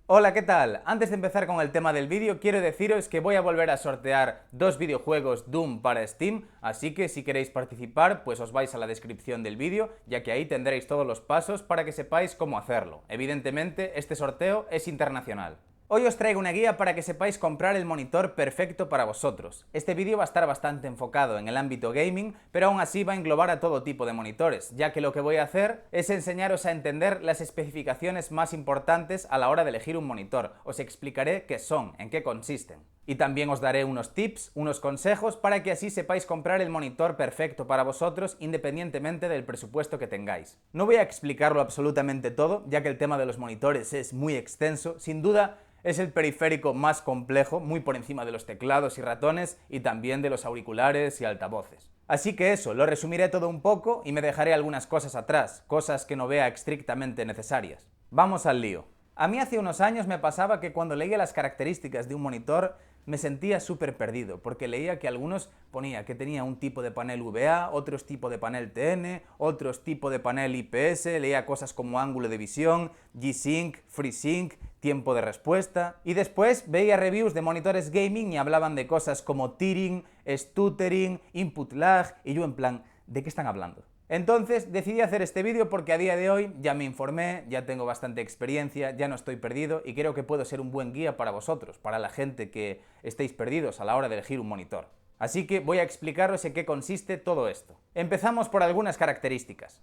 Hola, ¿qué tal? Antes de empezar con el tema del vídeo, quiero deciros que voy a volver a sortear dos videojuegos Doom para Steam, así que si queréis participar, pues os vais a la descripción del vídeo, ya que ahí tendréis todos los pasos para que sepáis cómo hacerlo. Evidentemente, este sorteo es internacional. Hoy os traigo una guía para que sepáis comprar el monitor perfecto para vosotros. Este vídeo va a estar bastante enfocado en el ámbito gaming, pero aún así va a englobar a todo tipo de monitores, ya que lo que voy a hacer es enseñaros a entender las especificaciones más importantes a la hora de elegir un monitor. Os explicaré qué son, en qué consisten. Y también os daré unos tips, unos consejos para que así sepáis comprar el monitor perfecto para vosotros independientemente del presupuesto que tengáis. No voy a explicarlo absolutamente todo, ya que el tema de los monitores es muy extenso. Sin duda es el periférico más complejo, muy por encima de los teclados y ratones y también de los auriculares y altavoces. Así que eso, lo resumiré todo un poco y me dejaré algunas cosas atrás, cosas que no vea estrictamente necesarias. Vamos al lío. A mí hace unos años me pasaba que cuando leía las características de un monitor me sentía súper perdido, porque leía que algunos ponía que tenía un tipo de panel VA, otros tipo de panel TN, otros tipo de panel IPS, leía cosas como ángulo de visión, G-Sync, FreeSync, tiempo de respuesta, y después veía reviews de monitores gaming y hablaban de cosas como tearing, stuttering, input lag, y yo en plan, ¿de qué están hablando? Entonces decidí hacer este vídeo porque a día de hoy ya me informé, ya tengo bastante experiencia, ya no estoy perdido y creo que puedo ser un buen guía para vosotros, para la gente que estéis perdidos a la hora de elegir un monitor. Así que voy a explicaros en qué consiste todo esto. Empezamos por algunas características.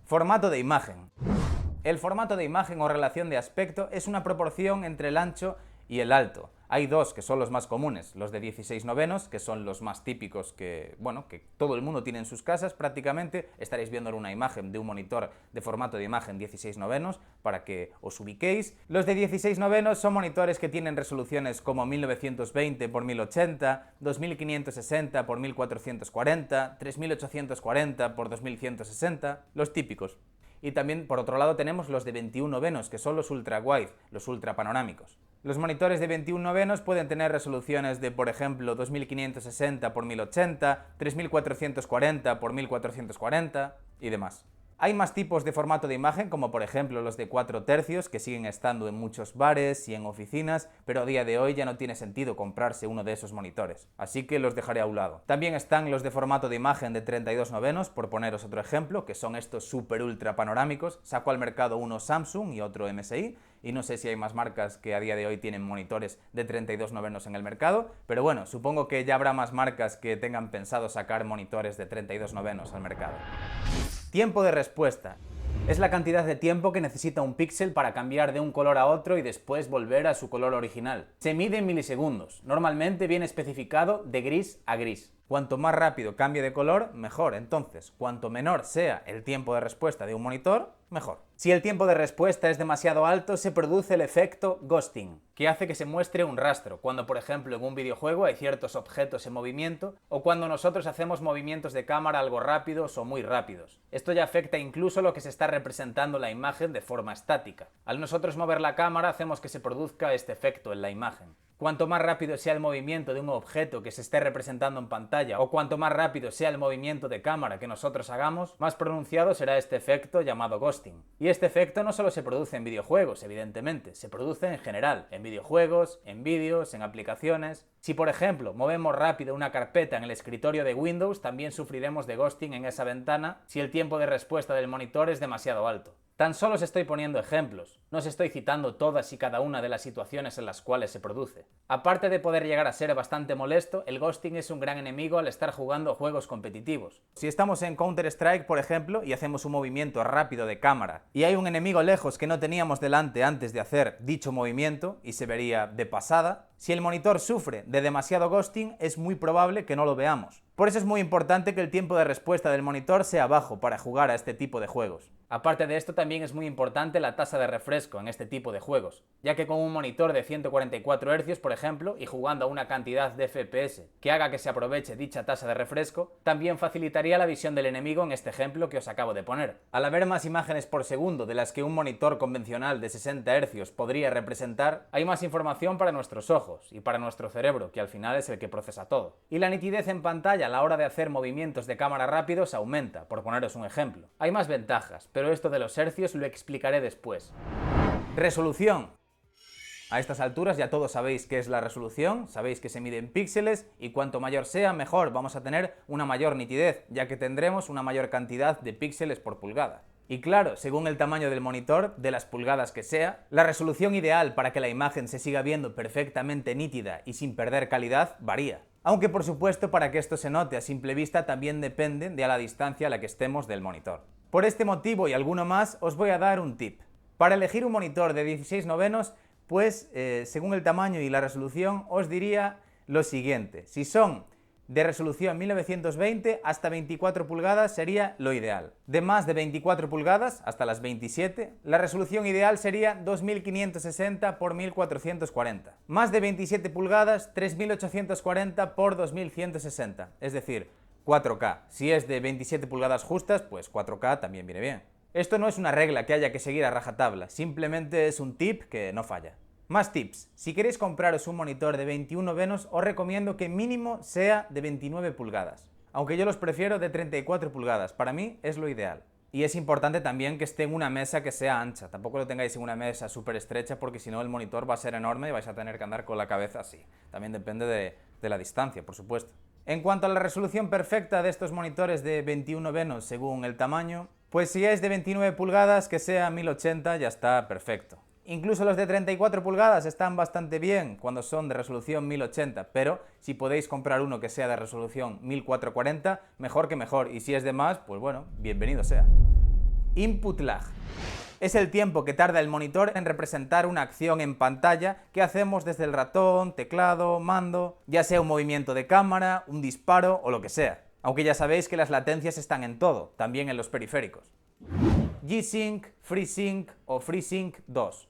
Formato de imagen. El formato de imagen o relación de aspecto es una proporción entre el ancho y el alto. Hay dos que son los más comunes, los de 16/9, que son los más típicos que todo el mundo tiene en sus casas prácticamente. Estaréis viendo una imagen de un monitor de formato de imagen 16/9 para que os ubiquéis. Los de 16/9 son monitores que tienen resoluciones como 1920 x 1080, 2560 x 1440, 3840 x 2160, los típicos. Y también, por otro lado, tenemos los de 21/9, que son los ultra wide, los ultra panorámicos. Los monitores de 21/9 pueden tener resoluciones de, por ejemplo, 2560 x 1080, 3440 x 1440 y demás. Hay más tipos de formato de imagen, como por ejemplo los de 4 tercios, que siguen estando en muchos bares y en oficinas, pero a día de hoy ya no tiene sentido comprarse uno de esos monitores, así que los dejaré a un lado. También están los de formato de imagen de 32/9, por poneros otro ejemplo, que son estos super ultra panorámicos. Sacó al mercado uno Samsung y otro MSI, y no sé si hay más marcas que a día de hoy tienen monitores de 32/9 en el mercado, pero bueno, supongo que ya habrá más marcas que tengan pensado sacar monitores de 32/9 al mercado. Tiempo de respuesta. Es la cantidad de tiempo que necesita un píxel para cambiar de un color a otro y después volver a su color original. Se mide en milisegundos. Normalmente viene especificado de gris a gris. Cuanto más rápido cambie de color, mejor. Entonces, cuanto menor sea el tiempo de respuesta de un monitor, mejor. Si el tiempo de respuesta es demasiado alto, se produce el efecto ghosting, que hace que se muestre un rastro, cuando por ejemplo en un videojuego hay ciertos objetos en movimiento, o cuando nosotros hacemos movimientos de cámara algo rápidos o muy rápidos. Esto ya afecta incluso lo que se está representando la imagen de forma estática. Al nosotros mover la cámara hacemos que se produzca este efecto en la imagen. Cuanto más rápido sea el movimiento de un objeto que se esté representando en pantalla, o cuanto más rápido sea el movimiento de cámara que nosotros hagamos, más pronunciado será este efecto llamado ghosting. Y este efecto no solo se produce en videojuegos, evidentemente, se produce en general, en videojuegos, en vídeos, en aplicaciones. Si por ejemplo movemos rápido una carpeta en el escritorio de Windows, también sufriremos de ghosting en esa ventana si el tiempo de respuesta del monitor es demasiado alto. Tan solo os estoy poniendo ejemplos, no os estoy citando todas y cada una de las situaciones en las cuales se produce. Aparte de poder llegar a ser bastante molesto, el ghosting es un gran enemigo al estar jugando juegos competitivos. Si estamos en Counter-Strike, por ejemplo, y hacemos un movimiento rápido de cámara, y hay un enemigo lejos que no teníamos delante antes de hacer dicho movimiento, y se vería de pasada, si el monitor sufre de demasiado ghosting, es muy probable que no lo veamos. Por eso es muy importante que el tiempo de respuesta del monitor sea bajo para jugar a este tipo de juegos. Aparte de esto, también es muy importante la tasa de refresco en este tipo de juegos, ya que con un monitor de 144 Hz, por ejemplo, y jugando a una cantidad de FPS que haga que se aproveche dicha tasa de refresco, también facilitaría la visión del enemigo en este ejemplo que os acabo de poner. Al haber más imágenes por segundo de las que un monitor convencional de 60 Hz podría representar, hay más información para nuestros ojos y para nuestro cerebro, que al final es el que procesa todo. Y la nitidez en pantalla a la hora de hacer movimientos de cámara rápidos aumenta, por poneros un ejemplo. Hay más ventajas, pero esto de los hercios lo explicaré después. Resolución. A estas alturas ya todos sabéis qué es la resolución, sabéis que se mide en píxeles y cuanto mayor sea, mejor, vamos a tener una mayor nitidez, ya que tendremos una mayor cantidad de píxeles por pulgada. Y claro, según el tamaño del monitor, de las pulgadas que sea, la resolución ideal para que la imagen se siga viendo perfectamente nítida y sin perder calidad varía. Aunque por supuesto para que esto se note a simple vista también depende de a la distancia a la que estemos del monitor. Por este motivo y alguno más os voy a dar un tip. Para elegir un monitor de 16:9, pues según el tamaño y la resolución os diría lo siguiente. Si son de resolución 1920 hasta 24 pulgadas sería lo ideal. De más de 24 pulgadas, hasta las 27, la resolución ideal sería 2560 x 1440. Más de 27 pulgadas, 3840 x 2160, es decir, 4K. Si es de 27 pulgadas justas, pues 4K también viene bien. Esto no es una regla que haya que seguir a rajatabla, simplemente es un tip que no falla. Más tips. Si queréis compraros un monitor de 21 os recomiendo que mínimo sea de 29 pulgadas. Aunque yo los prefiero de 34 pulgadas, para mí es lo ideal. Y es importante también que esté en una mesa que sea ancha, tampoco lo tengáis en una mesa súper estrecha porque si no el monitor va a ser enorme y vais a tener que andar con la cabeza así. También depende de la distancia, por supuesto. En cuanto a la resolución perfecta de estos monitores de 21 según el tamaño, pues si es de 29 pulgadas que sea 1080 ya está perfecto. Incluso los de 34 pulgadas están bastante bien cuando son de resolución 1080, pero si podéis comprar uno que sea de resolución 1440, mejor que mejor, y si es de más, pues bueno, bienvenido sea. Input lag. Es el tiempo que tarda el monitor en representar una acción en pantalla que hacemos desde el ratón, teclado, mando, ya sea un movimiento de cámara, un disparo o lo que sea. Aunque ya sabéis que las latencias están en todo, también en los periféricos. G-Sync, FreeSync o FreeSync 2.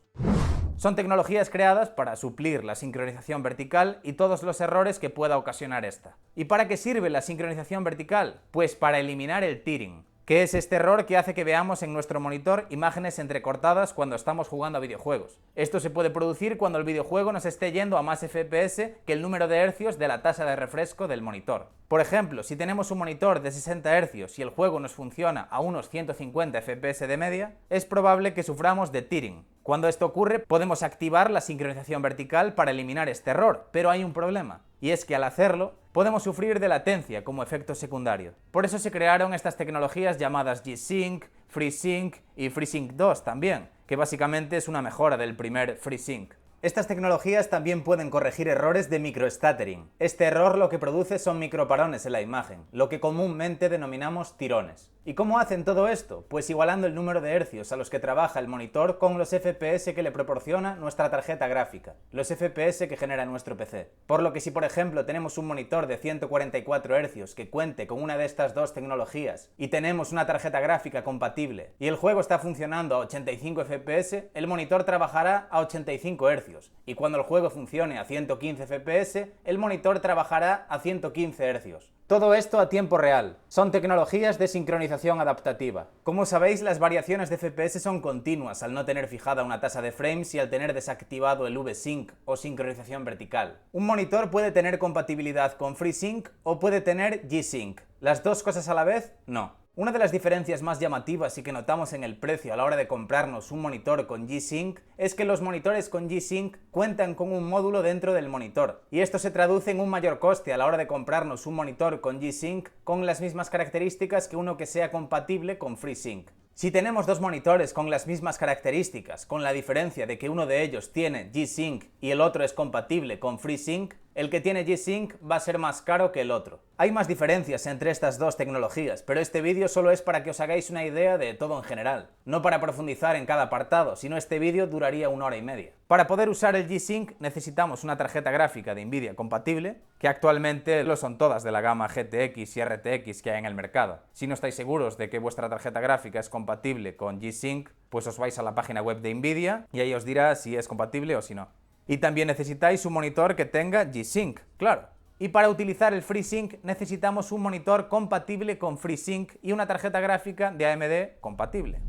Son tecnologías creadas para suplir la sincronización vertical y todos los errores que pueda ocasionar esta. ¿Y para qué sirve la sincronización vertical? Pues para eliminar el tearing, que es este error que hace que veamos en nuestro monitor imágenes entrecortadas cuando estamos jugando a videojuegos. Esto se puede producir cuando el videojuego nos esté yendo a más FPS que el número de hercios de la tasa de refresco del monitor. Por ejemplo, si tenemos un monitor de 60 hercios y el juego nos funciona a unos 150 FPS de media, es probable que suframos de tearing. Cuando esto ocurre, podemos activar la sincronización vertical para eliminar este error, pero hay un problema, y es que al hacerlo, podemos sufrir de latencia como efecto secundario. Por eso se crearon estas tecnologías llamadas G-Sync, FreeSync y FreeSync 2 también, que básicamente es una mejora del primer FreeSync. Estas tecnologías también pueden corregir errores de microstuttering. Este error lo que produce son microparones en la imagen, lo que comúnmente denominamos tirones. ¿Y cómo hacen todo esto? Pues igualando el número de hercios a los que trabaja el monitor con los FPS que le proporciona nuestra tarjeta gráfica, los FPS que genera nuestro PC. Por lo que si por ejemplo tenemos un monitor de 144 hercios que cuente con una de estas dos tecnologías y tenemos una tarjeta gráfica compatible y el juego está funcionando a 85 FPS, el monitor trabajará a 85 hercios y cuando el juego funcione a 115 FPS, el monitor trabajará a 115 hercios. Todo esto a tiempo real. Son tecnologías de sincronización adaptativa. Como sabéis, las variaciones de FPS son continuas al no tener fijada una tasa de frames y al tener desactivado el V-Sync o sincronización vertical. Un monitor puede tener compatibilidad con FreeSync o puede tener G-Sync. ¿Las dos cosas a la vez? No. Una de las diferencias más llamativas y que notamos en el precio a la hora de comprarnos un monitor con G-Sync es que los monitores con G-Sync cuentan con un módulo dentro del monitor, y esto se traduce en un mayor coste a la hora de comprarnos un monitor con G-Sync con las mismas características que uno que sea compatible con FreeSync. Si tenemos dos monitores con las mismas características, con la diferencia de que uno de ellos tiene G-Sync y el otro es compatible con FreeSync, el que tiene G-Sync va a ser más caro que el otro. Hay más diferencias entre estas dos tecnologías, pero este vídeo solo es para que os hagáis una idea de todo en general, no para profundizar en cada apartado, sino este vídeo duraría 1 hora y media. Para poder usar el G-Sync necesitamos una tarjeta gráfica de Nvidia compatible, que actualmente lo son todas de la gama GTX y RTX que hay en el mercado. Si no estáis seguros de que vuestra tarjeta gráfica es compatible con G-Sync, pues os vais a la página web de Nvidia y ahí os dirá si es compatible o si no. Y también necesitáis un monitor que tenga G-Sync, claro. Y para utilizar el FreeSync necesitamos un monitor compatible con FreeSync y una tarjeta gráfica de AMD compatible.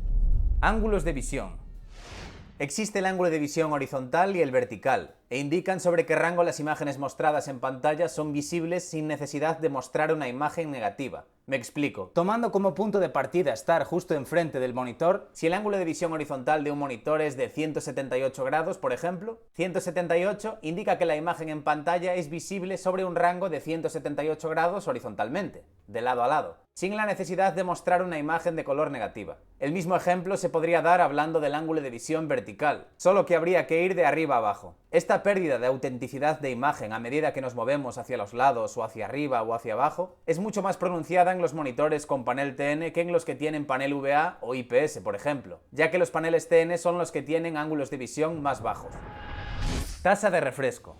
Ángulos de visión. Existe el ángulo de visión horizontal y el vertical. e indican sobre qué rango las imágenes mostradas en pantalla son visibles sin necesidad de mostrar una imagen negativa. Me explico. Tomando como punto de partida estar justo enfrente del monitor, si el ángulo de visión horizontal de un monitor es de 178 grados, por ejemplo, 178 indica que la imagen en pantalla es visible sobre un rango de 178 grados horizontalmente, de lado a lado, sin la necesidad de mostrar una imagen de color negativa. El mismo ejemplo se podría dar hablando del ángulo de visión vertical, solo que habría que ir de arriba a abajo. Esta pérdida de autenticidad de imagen a medida que nos movemos hacia los lados o hacia arriba o hacia abajo es mucho más pronunciada en los monitores con panel TN que en los que tienen panel VA o IPS, por ejemplo, ya que los paneles TN son los que tienen ángulos de visión más bajos. Tasa de refresco.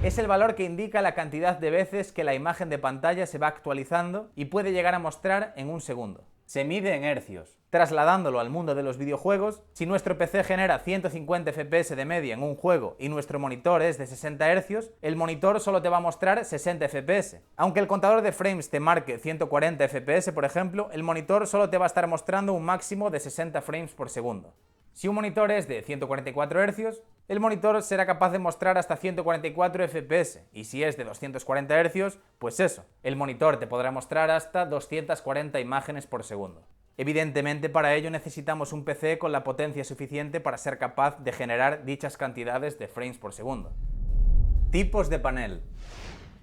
Es el valor que indica la cantidad de veces que la imagen de pantalla se va actualizando y puede llegar a mostrar en un segundo. Se mide en hercios. Trasladándolo al mundo de los videojuegos, si nuestro PC genera 150 FPS de media en un juego y nuestro monitor es de 60 Hz, el monitor solo te va a mostrar 60 FPS. Aunque el contador de frames te marque 140 FPS, por ejemplo, el monitor solo te va a estar mostrando un máximo de 60 frames por segundo. Si un monitor es de 144 Hz, el monitor será capaz de mostrar hasta 144 FPS, y si es de 240 Hz, pues eso, el monitor te podrá mostrar hasta 240 imágenes por segundo. Evidentemente, para ello necesitamos un PC con la potencia suficiente para ser capaz de generar dichas cantidades de frames por segundo. Tipos de panel.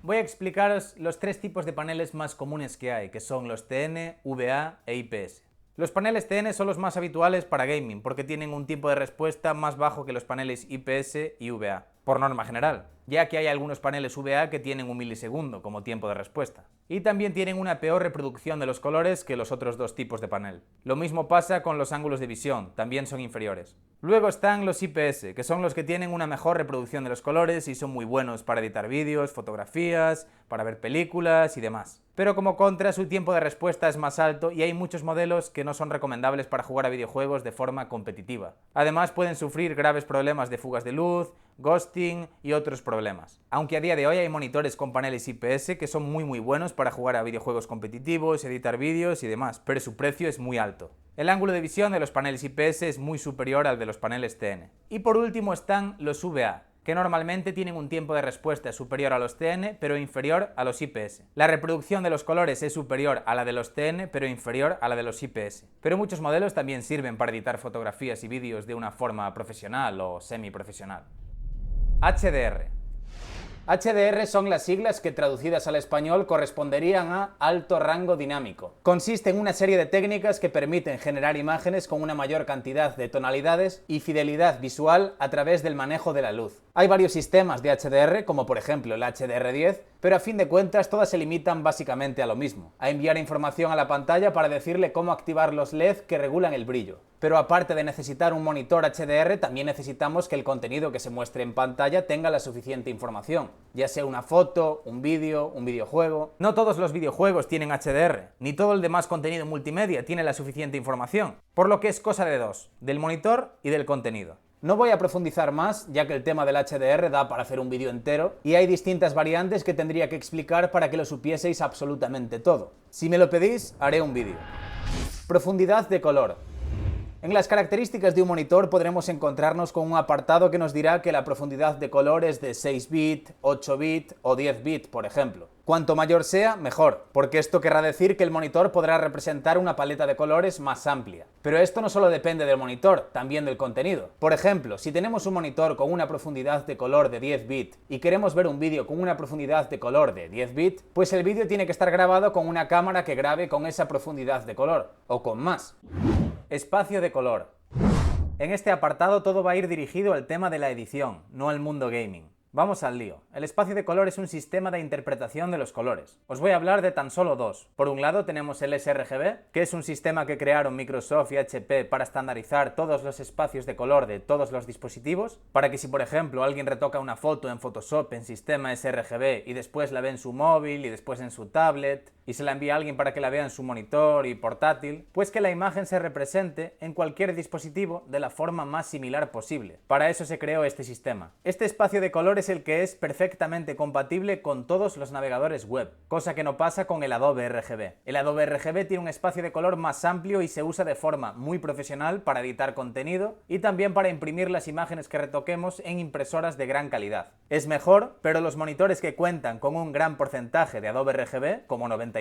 Voy a explicaros los tres tipos de paneles más comunes que hay, que son los TN, VA e IPS. Los paneles TN son los más habituales para gaming, porque tienen un tiempo de respuesta más bajo que los paneles IPS y VA, por norma general, ya que hay algunos paneles VA que tienen un milisegundo como tiempo de respuesta. Y también tienen una peor reproducción de los colores que los otros dos tipos de panel. Lo mismo pasa con los ángulos de visión, también son inferiores. Luego están los IPS, que son los que tienen una mejor reproducción de los colores y son muy buenos para editar vídeos, fotografías, para ver películas y demás. Pero como contra, su tiempo de respuesta es más alto y hay muchos modelos que no son recomendables para jugar a videojuegos de forma competitiva. Además, pueden sufrir graves problemas de fugas de luz, ghosting y otros problemas. Aunque a día de hoy hay monitores con paneles IPS que son muy buenos para jugar a videojuegos competitivos, editar vídeos y demás, pero su precio es muy alto. El ángulo de visión de los paneles IPS es muy superior al de los paneles TN. Y por último están los VA, que normalmente tienen un tiempo de respuesta superior a los TN, pero inferior a los IPS. La reproducción de los colores es superior a la de los TN, pero inferior a la de los IPS. Pero muchos modelos también sirven para editar fotografías y vídeos de una forma profesional o semiprofesional. HDR. HDR son las siglas que traducidas al español corresponderían a alto rango dinámico. Consiste en una serie de técnicas que permiten generar imágenes con una mayor cantidad de tonalidades y fidelidad visual a través del manejo de la luz. Hay varios sistemas de HDR, como por ejemplo el HDR10, pero a fin de cuentas todas se limitan básicamente a lo mismo, a enviar información a la pantalla para decirle cómo activar los LED que regulan el brillo. Pero aparte de necesitar un monitor HDR, también necesitamos que el contenido que se muestre en pantalla tenga la suficiente información, ya sea una foto, un vídeo, un videojuego. No todos los videojuegos tienen HDR, ni todo el demás contenido multimedia tiene la suficiente información, por lo que es cosa de dos, del monitor y del contenido. No voy a profundizar más, ya que el tema del HDR da para hacer un vídeo entero, y hay distintas variantes que tendría que explicar para que lo supieseis absolutamente todo. Si me lo pedís, haré un vídeo. Profundidad de color. En las características de un monitor podremos encontrarnos con un apartado que nos dirá que la profundidad de color es de 6 bit, 8 bit o 10 bit, por ejemplo. Cuanto mayor sea, mejor, porque esto querrá decir que el monitor podrá representar una paleta de colores más amplia. Pero esto no solo depende del monitor, también del contenido. Por ejemplo, si tenemos un monitor con una profundidad de color de 10 bit y queremos ver un vídeo con una profundidad de color de 10 bit, pues el vídeo tiene que estar grabado con una cámara que grabe con esa profundidad de color, o con más. Espacio de color. En este apartado todo va a ir dirigido al tema de la edición, no al mundo gaming. Vamos al lío. El espacio de color es un sistema de interpretación de los colores. Os voy a hablar de tan solo dos. Por un lado tenemos el sRGB, que es un sistema que crearon Microsoft y HP para estandarizar todos los espacios de color de todos los dispositivos, para que si por ejemplo alguien retoca una foto en Photoshop en sistema sRGB y después la ve en su móvil y después en su tablet y se la envía a alguien para que la vea en su monitor y portátil, pues que la imagen se represente en cualquier dispositivo de la forma más similar posible. Para eso se creó este sistema. Este espacio de color es el que es perfectamente compatible con todos los navegadores web, cosa que no pasa con el Adobe RGB. El Adobe RGB tiene un espacio de color más amplio y se usa de forma muy profesional para editar contenido y también para imprimir las imágenes que retoquemos en impresoras de gran calidad. Es mejor, pero los monitores que cuentan con un gran porcentaje de Adobe RGB, como 99%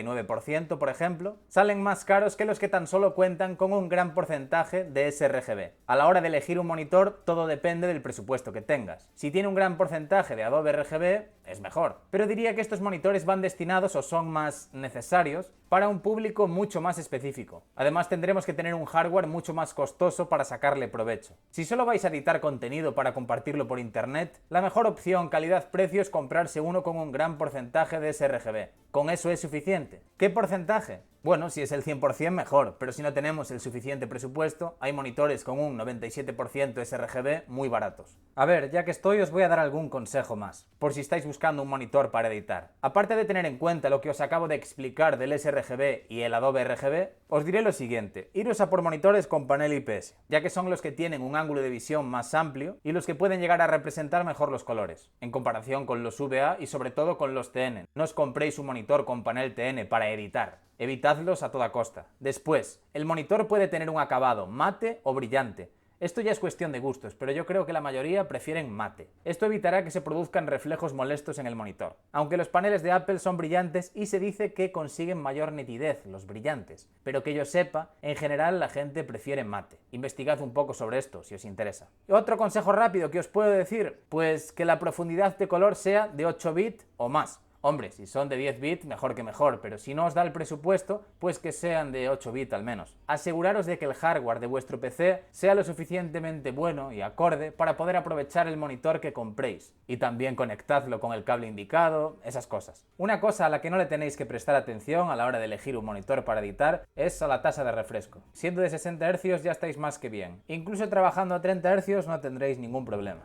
por ejemplo, salen más caros que los que tan solo cuentan con un gran porcentaje de sRGB. A la hora de elegir un monitor, todo depende del presupuesto que tengas. Si tiene un gran porcentaje de Adobe RGB, es mejor. Pero diría que estos monitores van destinados o son más necesarios para un público mucho más específico. Además tendremos que tener un hardware mucho más costoso para sacarle provecho. Si solo vais a editar contenido para compartirlo por internet, la mejor opción calidad-precio es comprarse uno con un gran porcentaje de sRGB. Con eso es suficiente. ¿Qué porcentaje? Bueno, si es el 100% mejor, pero si no tenemos el suficiente presupuesto, hay monitores con un 97% sRGB muy baratos. A ver, ya que estoy, os voy a dar algún consejo más, por si estáis buscando un monitor para editar. Aparte de tener en cuenta lo que os acabo de explicar del sRGB y el Adobe RGB, os diré lo siguiente: iros a por monitores con panel IPS, ya que son los que tienen un ángulo de visión más amplio y los que pueden llegar a representar mejor los colores, en comparación con los VA y sobre todo con los TN. No os compréis un monitor con panel TN para editar. Evitadlos a toda costa. Después, el monitor puede tener un acabado mate o brillante. Esto ya es cuestión de gustos, pero yo creo que la mayoría prefieren mate. Esto evitará que se produzcan reflejos molestos en el monitor. Aunque los paneles de Apple son brillantes y se dice que consiguen mayor nitidez los brillantes, pero que yo sepa, en general la gente prefiere mate. Investigad un poco sobre esto si os interesa. Y otro consejo rápido que os puedo decir, pues que la profundidad de color sea de 8 bits o más. Hombre, si son de 10 bits, mejor que mejor, pero si no os da el presupuesto, pues que sean de 8 bits al menos. Aseguraros de que el hardware de vuestro PC sea lo suficientemente bueno y acorde para poder aprovechar el monitor que compréis. Y también conectadlo con el cable indicado, esas cosas. Una cosa a la que no le tenéis que prestar atención a la hora de elegir un monitor para editar es a la tasa de refresco. Siendo de 60 Hz ya estáis más que bien. Incluso trabajando a 30 Hz no tendréis ningún problema.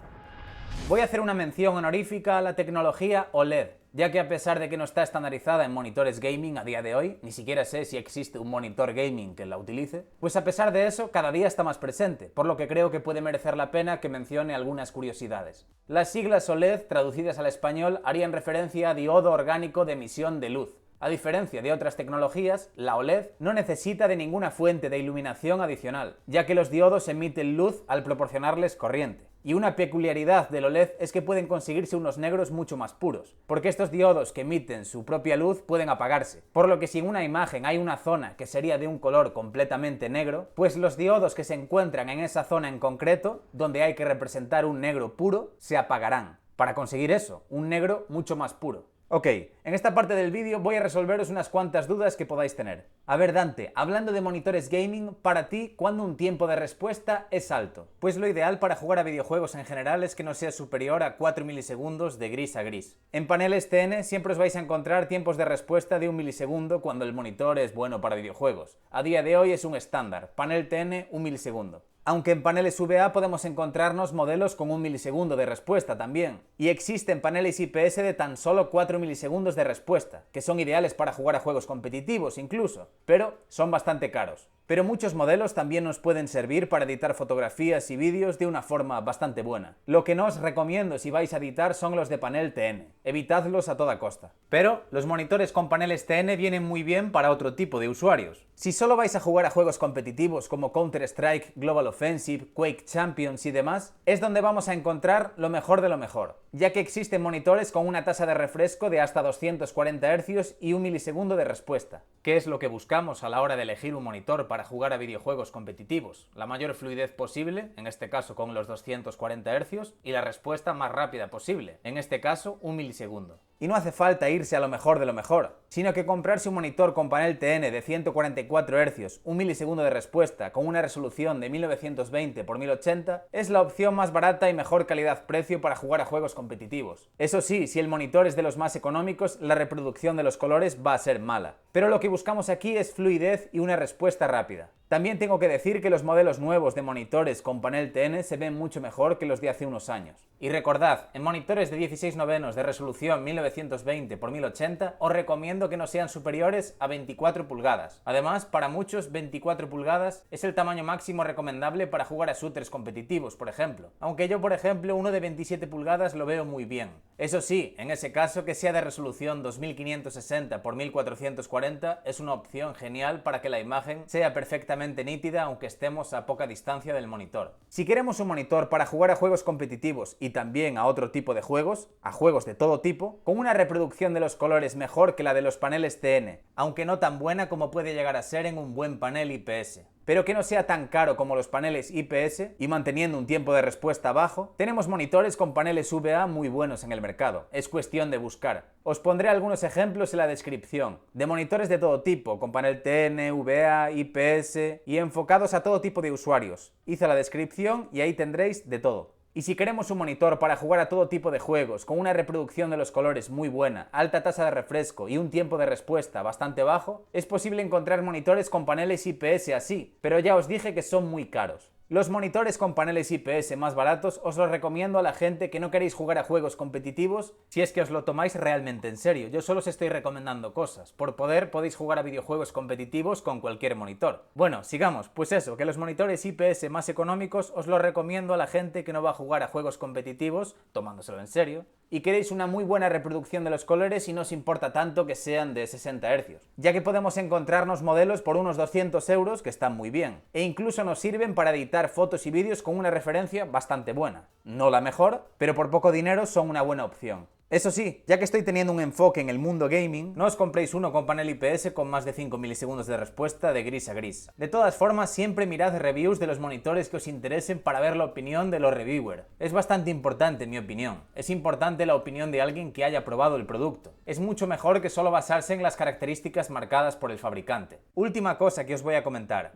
Voy a hacer una mención honorífica a la tecnología OLED, ya que a pesar de que no está estandarizada en monitores gaming a día de hoy, ni siquiera sé si existe un monitor gaming que la utilice, pues a pesar de eso cada día está más presente, por lo que creo que puede merecer la pena que mencione algunas curiosidades. Las siglas OLED, traducidas al español, harían referencia a diodo orgánico de emisión de luz. A diferencia de otras tecnologías, la OLED no necesita de ninguna fuente de iluminación adicional, ya que los diodos emiten luz al proporcionarles corriente. Y una peculiaridad del OLED es que pueden conseguirse unos negros mucho más puros, porque estos diodos que emiten su propia luz pueden apagarse, por lo que si en una imagen hay una zona que sería de un color completamente negro, pues los diodos que se encuentran en esa zona en concreto, donde hay que representar un negro puro, se apagarán, para conseguir eso, un negro mucho más puro. Ok, en esta parte del vídeo voy a resolveros unas cuantas dudas que podáis tener. A ver, Dante, hablando de monitores gaming, para ti, ¿cuándo un tiempo de respuesta es alto? Pues lo ideal para jugar a videojuegos en general es que no sea superior a 4 milisegundos de gris a gris. En paneles TN siempre os vais a encontrar tiempos de respuesta de 1 milisegundo cuando el monitor es bueno para videojuegos. A día de hoy es un estándar, panel TN 1 milisegundo. Aunque en paneles VA podemos encontrarnos modelos con 1 milisegundo de respuesta también. Y existen paneles IPS de tan solo 4 milisegundos de respuesta, que son ideales para jugar a juegos competitivos incluso, pero son bastante caros. Pero muchos modelos también nos pueden servir para editar fotografías y vídeos de una forma bastante buena. Lo que no os recomiendo si vais a editar son los de panel TN. Evitadlos a toda costa. Pero los monitores con paneles TN vienen muy bien para otro tipo de usuarios. Si solo vais a jugar a juegos competitivos como Counter-Strike, Global Offensive, Quake Champions y demás, es donde vamos a encontrar lo mejor de lo mejor, ya que existen monitores con una tasa de refresco de hasta 240 Hz y 1 milisegundo de respuesta. ¿Qué es lo que buscamos a la hora de elegir un monitor para jugar a videojuegos competitivos? La mayor fluidez posible, en este caso con los 240 Hz, y la respuesta más rápida posible, en este caso 1 milisegundo. Y no hace falta irse a lo mejor de lo mejor, sino que comprarse un monitor con panel TN de 144 Hz, 1 milisegundo de respuesta, con una resolución de 1920 x 1080, es la opción más barata y mejor calidad-precio para jugar a juegos competitivos. Eso sí, si el monitor es de los más económicos, la reproducción de los colores va a ser mala. Pero lo que buscamos aquí es fluidez y una respuesta rápida. También tengo que decir que los modelos nuevos de monitores con panel TN se ven mucho mejor que los de hace unos años. Y recordad, en monitores de 16 novenos de resolución 1920 x 1080 os recomiendo que no sean superiores a 24 pulgadas. Además, para muchos 24 pulgadas es el tamaño máximo recomendable para jugar a shooters competitivos, por ejemplo. Aunque yo, por ejemplo, uno de 27 pulgadas lo veo muy bien. Eso sí, en ese caso que sea de resolución 2560 x 1440 es una opción genial para que la imagen sea perfectamente nítida aunque estemos a poca distancia del monitor. Si queremos un monitor para jugar a juegos competitivos y también a otro tipo de juegos, a juegos de todo tipo, con una reproducción de los colores mejor que la de los paneles TN, aunque no tan buena como puede llegar a ser en un buen panel IPS, pero que no sea tan caro como los paneles IPS y manteniendo un tiempo de respuesta bajo, tenemos monitores con paneles VA muy buenos en el mercado. Es cuestión de buscar. Os pondré algunos ejemplos en la descripción, de monitores de todo tipo, con panel TN, VA, IPS y enfocados a todo tipo de usuarios. Hice la descripción y ahí tendréis de todo. Y si queremos un monitor para jugar a todo tipo de juegos, con una reproducción de los colores muy buena, alta tasa de refresco y un tiempo de respuesta bastante bajo, es posible encontrar monitores con paneles IPS así, pero ya os dije que son muy caros. Los monitores con paneles IPS más baratos os los recomiendo a la gente que no queréis jugar a juegos competitivos si es que os lo tomáis realmente en serio. Yo solo os estoy recomendando cosas. Por poder podéis jugar a videojuegos competitivos con cualquier monitor. Bueno, sigamos. Pues eso, que los monitores IPS más económicos os los recomiendo a la gente que no va a jugar a juegos competitivos, tomándoselo en serio, y queréis una muy buena reproducción de los colores y no os importa tanto que sean de 60 Hz, ya que podemos encontrarnos modelos por unos 200 euros que están muy bien, e incluso nos sirven para editar fotos y vídeos con una referencia bastante buena. No la mejor, pero por poco dinero son una buena opción. Eso sí, ya que estoy teniendo un enfoque en el mundo gaming, no os compréis uno con panel IPS con más de 5 milisegundos de respuesta de gris a gris. De todas formas, siempre mirad reviews de los monitores que os interesen para ver la opinión de los reviewers. Es bastante importante en mi opinión. Es importante la opinión de alguien que haya probado el producto. Es mucho mejor que solo basarse en las características marcadas por el fabricante. Última cosa que os voy a comentar.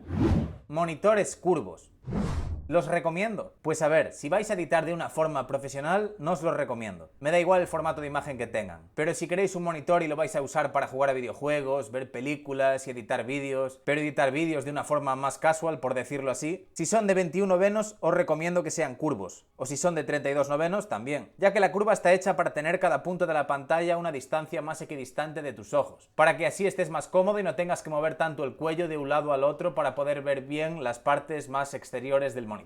Monitores curvos. ¿Los recomiendo? Pues a ver, si vais a editar de una forma profesional, no os los recomiendo. Me da igual el formato de imagen que tengan. Pero si queréis un monitor y lo vais a usar para jugar a videojuegos, ver películas y editar vídeos, pero editar vídeos de una forma más casual, por decirlo así, si son de 21 novenos, os recomiendo que sean curvos. O si son de 32 novenos, también. Ya que la curva está hecha para tener cada punto de la pantalla a una distancia más equidistante de tus ojos. Para que así estés más cómodo y no tengas que mover tanto el cuello de un lado al otro para poder ver bien las partes más exteriores del monitor.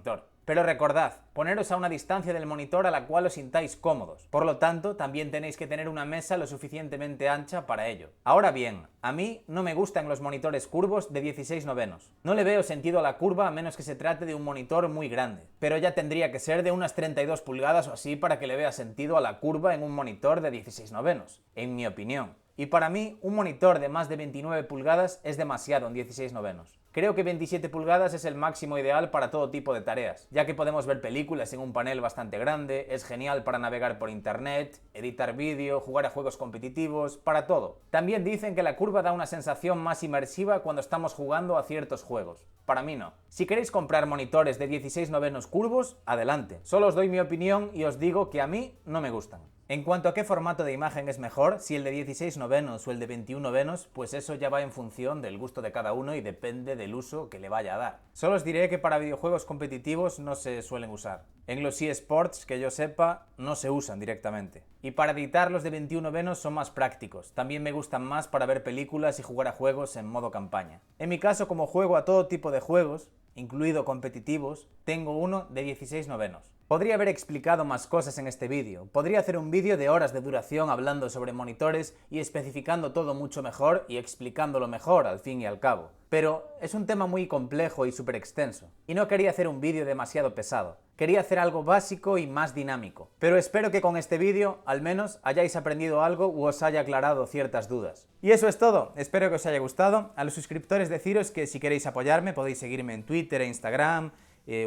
Pero recordad, poneros a una distancia del monitor a la cual os sintáis cómodos. Por lo tanto, también tenéis que tener una mesa lo suficientemente ancha para ello. Ahora bien, a mí no me gustan los monitores curvos de 16 novenos. No le veo sentido a la curva a menos que se trate de un monitor muy grande. Pero ya tendría que ser de unas 32 pulgadas o así para que le vea sentido a la curva en un monitor de 16 novenos, en mi opinión. Y para mí, un monitor de más de 29 pulgadas es demasiado en 16 novenos. Creo que 27 pulgadas es el máximo ideal para todo tipo de tareas, ya que podemos ver películas en un panel bastante grande, es genial para navegar por internet, editar vídeo, jugar a juegos competitivos, para todo. También dicen que la curva da una sensación más inmersiva cuando estamos jugando a ciertos juegos. Para mí no. Si queréis comprar monitores de 16 novenos curvos, adelante. Solo os doy mi opinión y os digo que a mí no me gustan. En cuanto a qué formato de imagen es mejor, si el de 16 novenos o el de 21 novenos, pues eso ya va en función del gusto de cada uno y depende del uso que le vaya a dar. Solo os diré que para videojuegos competitivos no se suelen usar. En los eSports, que yo sepa, no se usan directamente. Y para editar los de 21 novenos son más prácticos. También me gustan más para ver películas y jugar a juegos en modo campaña. En mi caso, como juego a todo tipo de juegos, incluido competitivos, tengo uno de 16 novenos. Podría haber explicado más cosas en este vídeo. Podría hacer un vídeo de horas de duración hablando sobre monitores y especificando todo mucho mejor y explicándolo mejor al fin y al cabo. Pero es un tema muy complejo y súper extenso. Y no quería hacer un vídeo demasiado pesado. Quería hacer algo básico y más dinámico. Pero espero que con este vídeo, al menos, hayáis aprendido algo u os haya aclarado ciertas dudas. Y eso es todo. Espero que os haya gustado. A los suscriptores deciros que si queréis apoyarme podéis seguirme en Twitter e Instagram,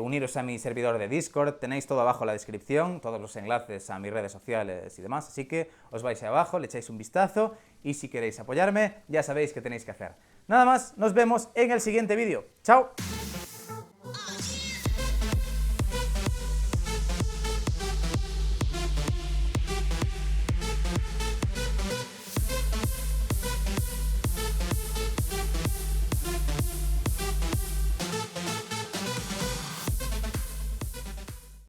uniros a mi servidor de Discord, tenéis todo abajo en la descripción, todos los enlaces a mis redes sociales y demás, así que os vais ahí abajo, le echáis un vistazo y si queréis apoyarme ya sabéis qué tenéis que hacer. Nada más, nos vemos en el siguiente vídeo. ¡Chao!